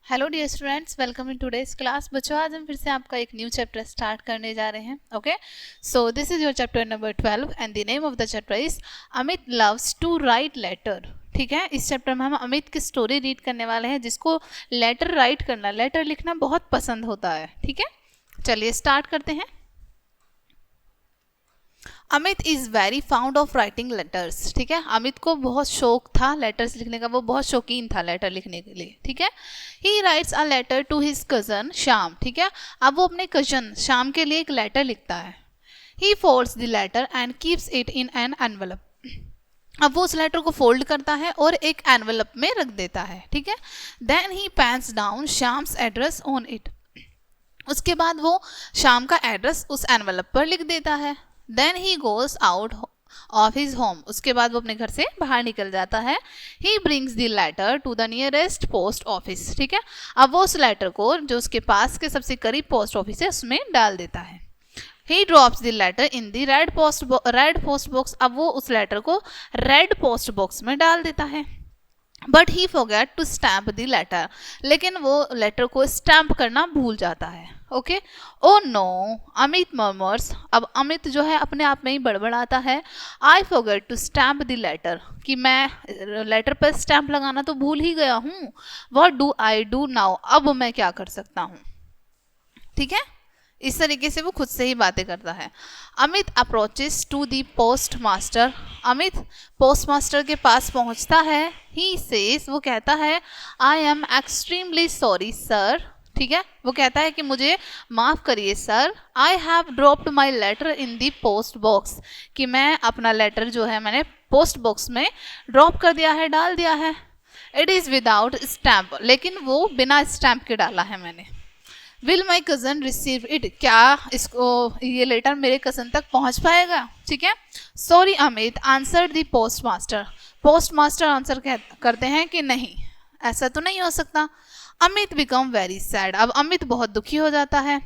Hello dear students, welcome in today's class. बच्चों, आज हम फिर से आपका एक न्यू चैप्टर स्टार्ट करने जा रहे हैं। Okay, so this is your chapter number 12 and the name of the chapter is Amit loves to write letter. ठीक है, इस चैप्टर में हम अमित की स्टोरी रीड करने वाले हैं जिसको लेटर राइट करना, लेटर लिखना बहुत पसंद होता है। ठीक है, चलिए स्टार्ट करते हैं। Amit is very found of writing letters. ठीक है, अमित को बहुत शौक था लेटर्स लिखने का, वो बहुत शौकीन था लेटर लिखने के लिए। ठीक है, he writes a letter to his cousin Shyam. ठीक है, अब वो अपने कजन श्याम के लिए एक लेटर लिखता है। He folds the letter and keeps it in an envelope. अब वो उस लेटर को फोल्ड करता है और एक एनवलप में रख देता है। ठीक है, then he pens down Shyam's address on it. उसके बाद वो श्याम का एड्रेस उस एनवलप पर लिख देता है। Then he goes out of his home. उसके बाद वो अपने घर से बाहर निकल जाता है। He brings the letter to the nearest post office. ठीक है, अब वो उस लेटर को जो उसके पास के सबसे करीब पोस्ट ऑफिस है उसमें डाल देता है। He drops the letter in the red post box. अब वो उस लेटर को रेड पोस्ट बॉक्स में डाल देता है। But he forget to stamp the letter. लेकिन वो लेटर को स्टैम्प करना भूल जाता है। Okay, oh no, Amit murmurs. अब अमित जो है अपने आप में ही बड़बड़ाता है। I forget to stamp the letter, कि मैं लेटर पर स्टैम्प लगाना तो भूल ही गया हूँ। What do I do now, अब मैं क्या कर सकता हूँ। ठीक है, इस तरीके से वो खुद से ही बातें करता है। Amit approaches to the post master. Amit post master के पास पहुंचता है। ही सेज, वो कहता है, I am extremely sorry sir. ठीक है, वो कहता है कि मुझे माफ़ करिए sir. I have dropped my letter in the post box, कि मैं अपना लेटर जो है मैंने पोस्ट बॉक्स में ड्रॉप कर दिया है, डाल दिया है। इट इज़ विदाउट स्टैम्प, लेकिन वो बिना स्टैम्प के डाला है मैंने। Will my cousin receive it, क्या इसको ये लेटर मेरे कज़न तक पहुंच पाएगा। ठीक है, sorry Amit answer the post master. Post master answer करते हैं कि नहीं, ऐसा तो नहीं हो सकता। Amit become very sad. अब अमित बहुत दुखी हो जाता है।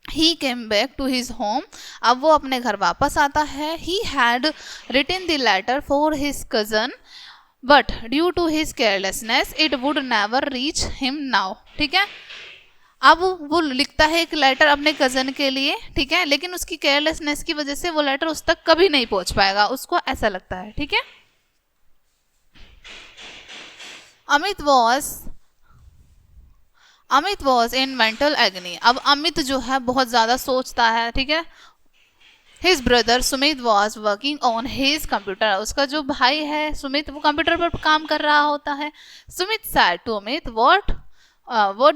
He came back to his home. अब वो अपने घर वापस आता है। He had written the letter for his cousin but due to his carelessness it would never reach him now. ठीक है, अब वो लिखता है एक लेटर अपने कज़न के लिए। ठीक है, लेकिन उसकी केयरलेसनेस की वजह से वो लेटर उस तक कभी नहीं पहुंच पाएगा, उसको ऐसा लगता है। ठीक है, Amit was in mental agony. अब अमित जो है बहुत ज़्यादा सोचता है। ठीक है, his brother Sumit was working on his computer. उसका जो भाई है सुमित, वो कंप्यूटर पर काम कर रहा होता है। Sumit said to Amit what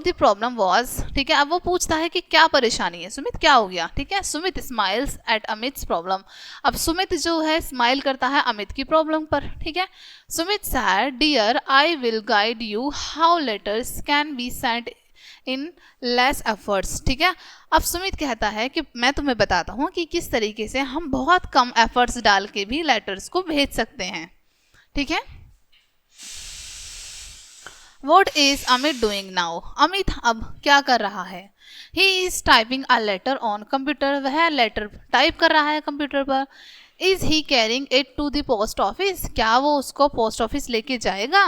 the problem was. ठीक है, अब वो पूछता है कि क्या परेशानी है सुमित, क्या हो गया। ठीक है, सुमित स्माइल्स एट अमित्स प्रॉब्लम। अब सुमित जो है स्माइल करता है अमित की प्रॉब्लम पर। ठीक है, Sumit said dear I will guide you how letters can be send in less efforts. ठीक है, अब सुमित कहता है कि मैं तुम्हें बताता हूँ कि किस तरीके से हम बहुत कम एफर्ट्स डाल के भी लेटर्स को भेज सकते हैं। ठीक है, What is Amit doing now. अमित अब क्या कर रहा है। He is typing a letter on computer. वह लेटर टाइप कर रहा है कंप्यूटर पर। Is he carrying it to the post office, क्या वो उसको पोस्ट ऑफिस लेके जाएगा।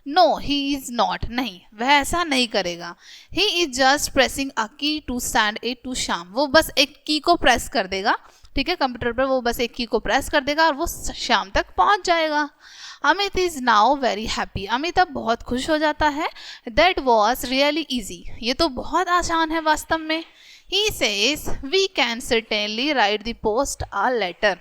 नो ही इज नॉट, नहीं वह ऐसा नहीं करेगा। He is just pressing a key to send it to Shyam. वो बस एक की को प्रेस कर देगा। ठीक है, कंप्यूटर पर वो बस एक की को प्रेस कर देगा और वो श्याम तक पहुंच जाएगा। Amit is now very happy. Amit अब बहुत खुश हो जाता है। दैट वॉज रियली ईजी, ये तो बहुत आसान है वास्तव में। He says we can certainly write the post a letter.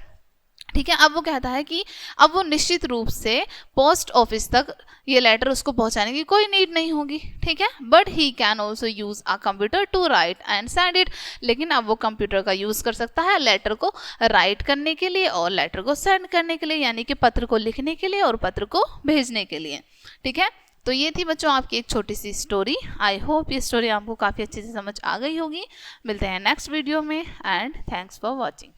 ठीक है, अब वो कहता है कि अब वो निश्चित रूप से पोस्ट ऑफिस तक ये लेटर उसको पहुंचाने की कोई नीड नहीं होगी। ठीक है, but he can also use a computer to write and send it. लेकिन अब वो कंप्यूटर का यूज कर सकता है लेटर को राइट करने के लिए और लेटर को सेंड करने के लिए, यानी कि पत्र को लिखने के लिए और पत्र को भेजने के लिए। ठीक है, तो ये थी बच्चों आपकी एक छोटी सी स्टोरी। आई होप ये स्टोरी आपको काफ़ी अच्छे से समझ आ गई होगी। मिलते हैं नेक्स्ट वीडियो में एंड थैंक्स फॉर वॉचिंग।